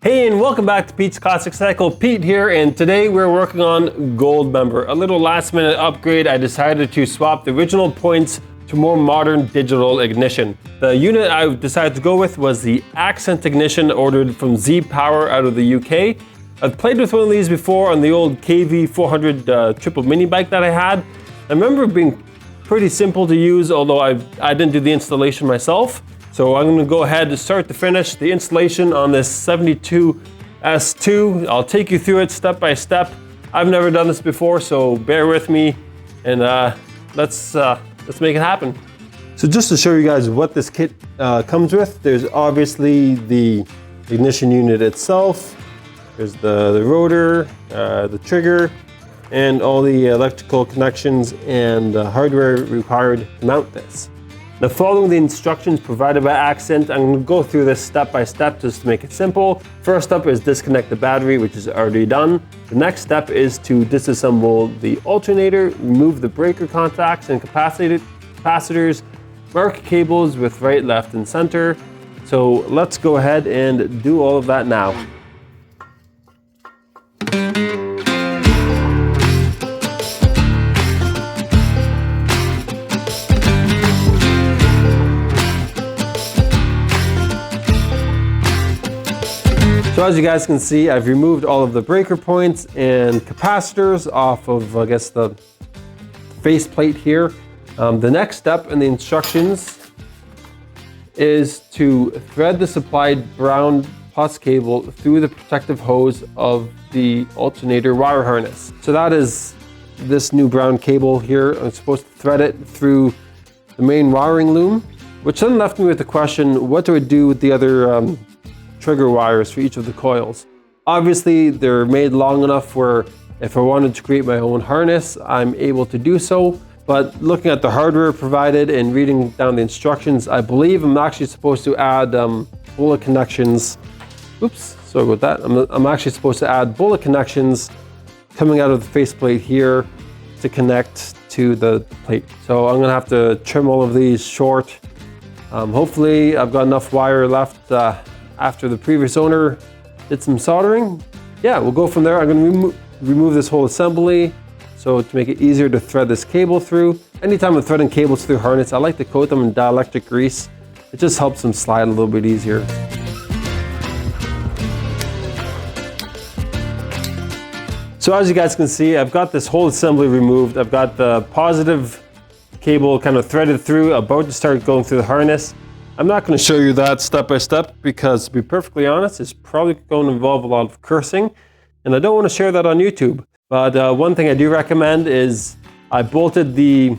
Hey, and welcome back to Pete's Classic Cycle. Pete here, and today we're working on Gold Member. A little last minute upgrade. I decided to swap the original points to more modern digital ignition. The unit I decided to go with was the Accent ignition ordered from Z Power out of the UK. I've played with one of these before on the old KV400 triple mini bike that I had. I remember it being pretty simple to use, although I didn't do the installation myself. So I'm gonna go ahead and start to finish the installation on this 72 S2. I'll take you through it step by step. I've never done this before, so bear with me, and let's make it happen. So just to show you guys what this kit comes with, there's obviously the ignition unit itself. There's the rotor, the trigger, and all the electrical connections and hardware required to mount this. Now, following the instructions provided by Accent, I'm going to go through this step by step just to make it simple. First up is disconnect the battery, which is already done. The next step is to disassemble the alternator, remove the breaker contacts and capacitors, mark cables with right, left, and center. So let's go ahead and do all of that now. So as you guys can see, I've removed all of the breaker points and capacitors off of, I guess, the face plate here. The next step in the instructions is to thread the supplied brown plus cable through the protective hose of the alternator wire harness. So that is this new brown cable here. I'm supposed to thread it through the main wiring loom, which then left me with the question, what do I do with the other trigger wires for each of the coils? Obviously, they're made long enough where if I wanted to create my own harness, I'm able to do so. But looking at the hardware provided and reading down the instructions, I believe I'm actually supposed to add bullet connections. Oops, sorry about that. I'm actually supposed to add bullet connections coming out of the faceplate here to connect to the plate. So I'm gonna have to trim all of these short. Hopefully I've got enough wire left after the previous owner did some soldering. Yeah, we'll go from there. I'm gonna remove this whole assembly so to make it easier to thread this cable through. Anytime I'm threading cables through harness, I like to coat them in dielectric grease. It just helps them slide a little bit easier. So as you guys can see, I've got this whole assembly removed. I've got the positive cable kind of threaded through, about to start going through the harness. I'm not going to show you that step by step because, to be perfectly honest, it's probably going to involve a lot of cursing, and I don't want to share that on YouTube. But one thing I do recommend is I bolted the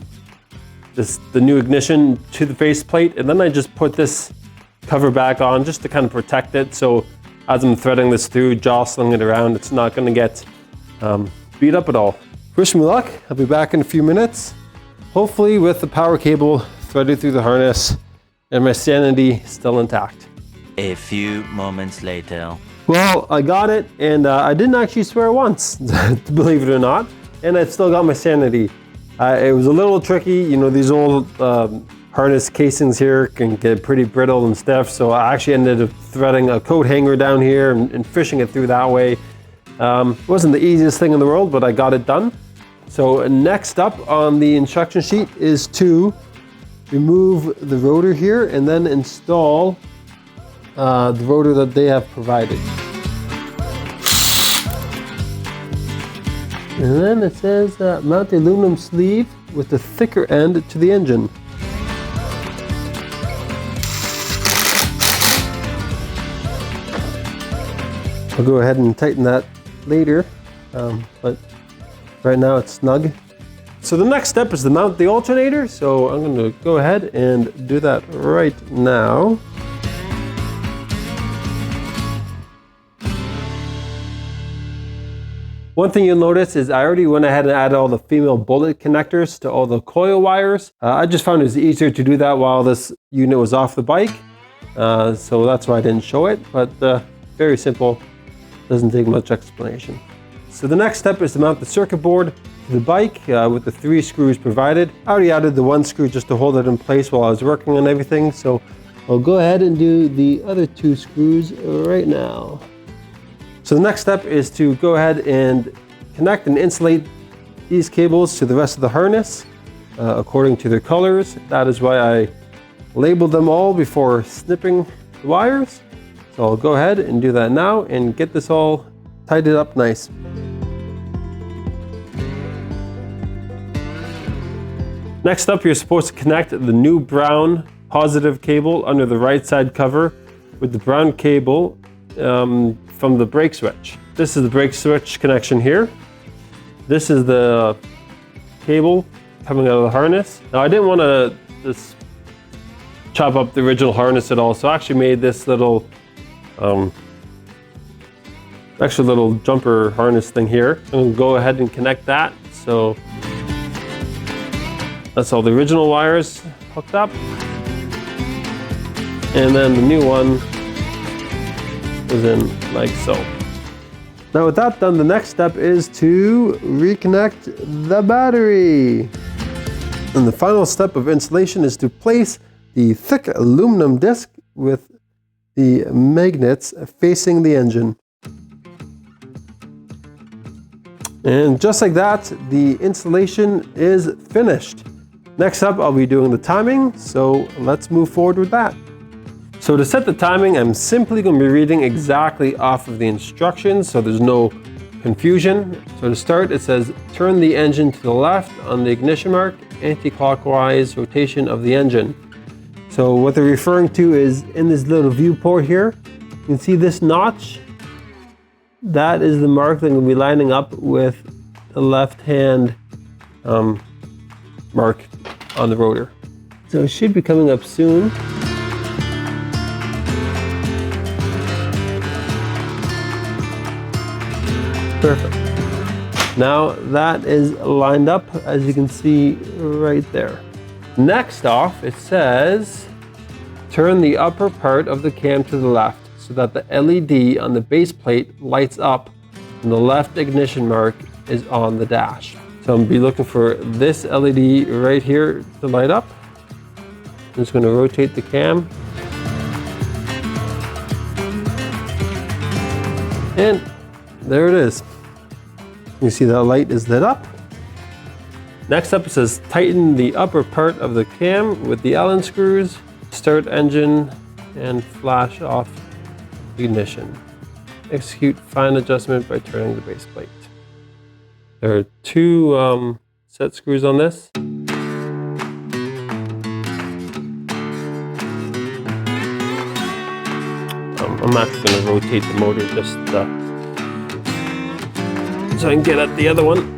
new ignition to the faceplate, and then I just put this cover back on just to kind of protect it. So as I'm threading this through, jostling it around, it's not going to get beat up at all. Wish me luck. I'll be back in a few minutes, hopefully with the power cable threaded through the harness and my sanity still intact. A few moments later. Well, I got it, and I didn't actually swear once, believe it or not, and I still got my sanity. It was a little tricky, you know, these old harness casings here can get pretty brittle and stiff, so I actually ended up threading a coat hanger down here and fishing it through that way. It wasn't the easiest thing in the world, but I got it done. So next up on the instruction sheet is to remove the rotor here and then install the rotor that they have provided. And then it says mount the aluminum sleeve with the thicker end to the engine. I'll go ahead and tighten that later, but right now it's snug. So the next step is to mount the alternator, so I'm going to go ahead and do that right now. One thing you'll notice is I already went ahead and added all the female bullet connectors to all the coil wires. I just found it was easier to do that while this unit was off the bike, so that's why I didn't show it, but very simple, doesn't take much explanation. So the next step is to mount the circuit board to the bike with the 3 screws provided. I already added the 1 screw just to hold it in place while I was working on everything, so I'll go ahead and do the other 2 screws right now. So the next step is to go ahead and connect and insulate these cables to the rest of the harness according to their colors. That is why I labeled them all before snipping the wires. So I'll go ahead and do that now and get this all tidied up nice. Next up, you're supposed to connect the new brown positive cable under the right side cover with the brown cable from the brake switch. This is the brake switch connection here. This is the cable coming out of the harness. Now I didn't want to just chop up the original harness at all, so I actually made this little extra little jumper harness thing here. I'm going to go ahead and connect that. So that's all the original wires hooked up. And then the new one is in like so. Now with that done, the next step is to reconnect the battery. And the final step of installation is to place the thick aluminum disc with the magnets facing the engine. And just like that, the installation is finished. Next up, I'll be doing the timing, so let's move forward with that. So to set the timing, I'm simply going to be reading exactly off of the instructions so there's no confusion. So to start, it says turn the engine to the left on the ignition mark, anti-clockwise rotation of the engine. So what they're referring to is in this little viewport here, you can see this notch. That is the mark that I'm going to be lining up with the left hand mark on the rotor. So it should be coming up soon. Perfect. Now that is lined up, as you can see right there. Next off, it says turn the upper part of the cam to the left so that the LED on the base plate lights up and the left ignition mark is on the dash. So I'm going to be looking for this LED right here to light up. I'm just going to rotate the cam. And there it is. You see that light is lit up. Next up, it says tighten the upper part of the cam with the Allen screws, start engine, and flash off ignition. Execute fine adjustment by turning the base plate. There are two set screws on this. I'm actually going to rotate the motor just so I can get at the other one.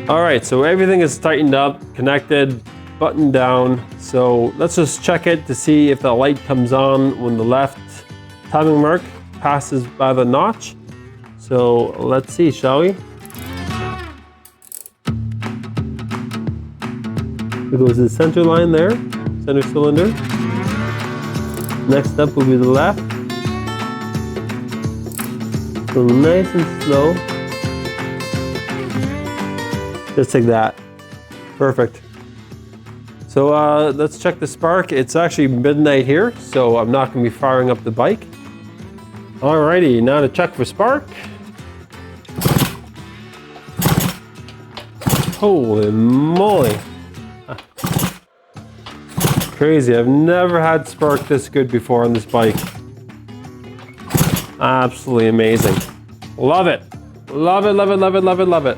All right, so everything is tightened up, connected, buttoned down. So let's just check it to see if the light comes on when the left timing mark passes by the notch. So let's see, shall we? It goes to the center line there, center cylinder. Next up will be the left. So nice and slow. Just like that. Perfect. So let's check the spark. It's actually midnight here, so I'm not going to be firing up the bike. Alrighty, now to check for spark. Holy moly. Crazy, I've never had spark this good before on this bike. Absolutely amazing. Love it. Love it, love it, love it, love it, love it.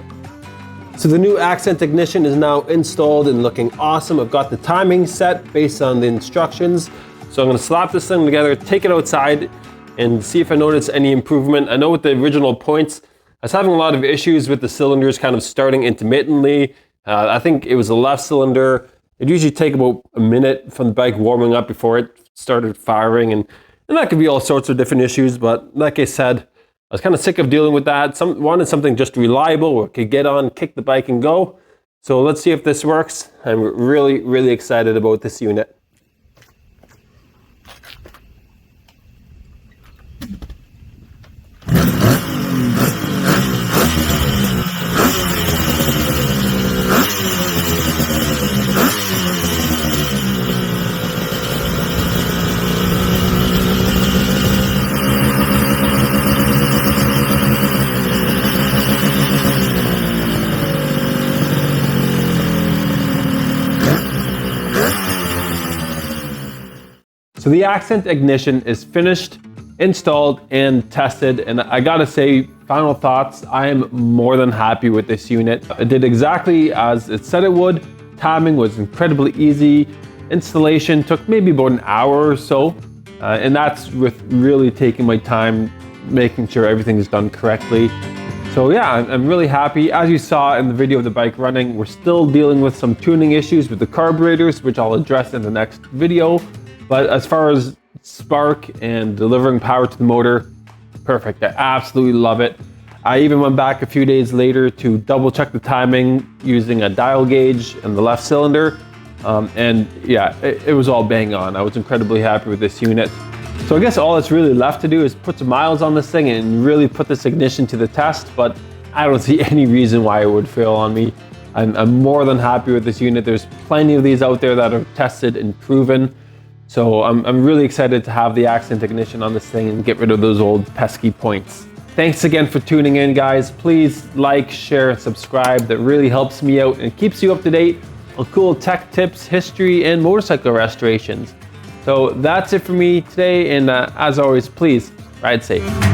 So the new accent ignition is now installed and looking awesome. I've got the timing set based on the instructions. So I'm gonna slap this thing together, take it outside, and see if I notice any improvement. I know with the original points, I was having a lot of issues with the cylinders kind of starting intermittently. I think it was the left cylinder. It usually take about a minute from the bike warming up before it started firing, and that could be all sorts of different issues. But like I said, I was kind of sick of dealing with that. Wanted something just reliable where I could get on, kick the bike and go. So let's see if this works. I'm really, really excited about this unit. So the accent ignition is finished, installed, and tested, and I gotta say, final thoughts, I am more than happy with this unit. It did exactly as it said it would. Tabbing was incredibly easy. Installation took maybe about an hour or so, and that's with really taking my time, making sure everything is done correctly. So yeah, I'm really happy. As you saw in the video of the bike running, we're still dealing with some tuning issues with the carburetors, which I'll address in the next video. But as far as spark and delivering power to the motor, perfect. I absolutely love it. I even went back a few days later to double check the timing using a dial gauge in the left cylinder. And yeah, it was all bang on. I was incredibly happy with this unit. So I guess all that's really left to do is put some miles on this thing and really put this ignition to the test, but I don't see any reason why it would fail on me. I'm more than happy with this unit. There's plenty of these out there that are tested and proven. So I'm really excited to have the accent ignition on this thing and get rid of those old pesky points. Thanks again for tuning in, guys. Please like, share, and subscribe. That really helps me out and keeps you up to date on cool tech tips, history, and motorcycle restorations. So that's it for me today, and as always, please ride safe.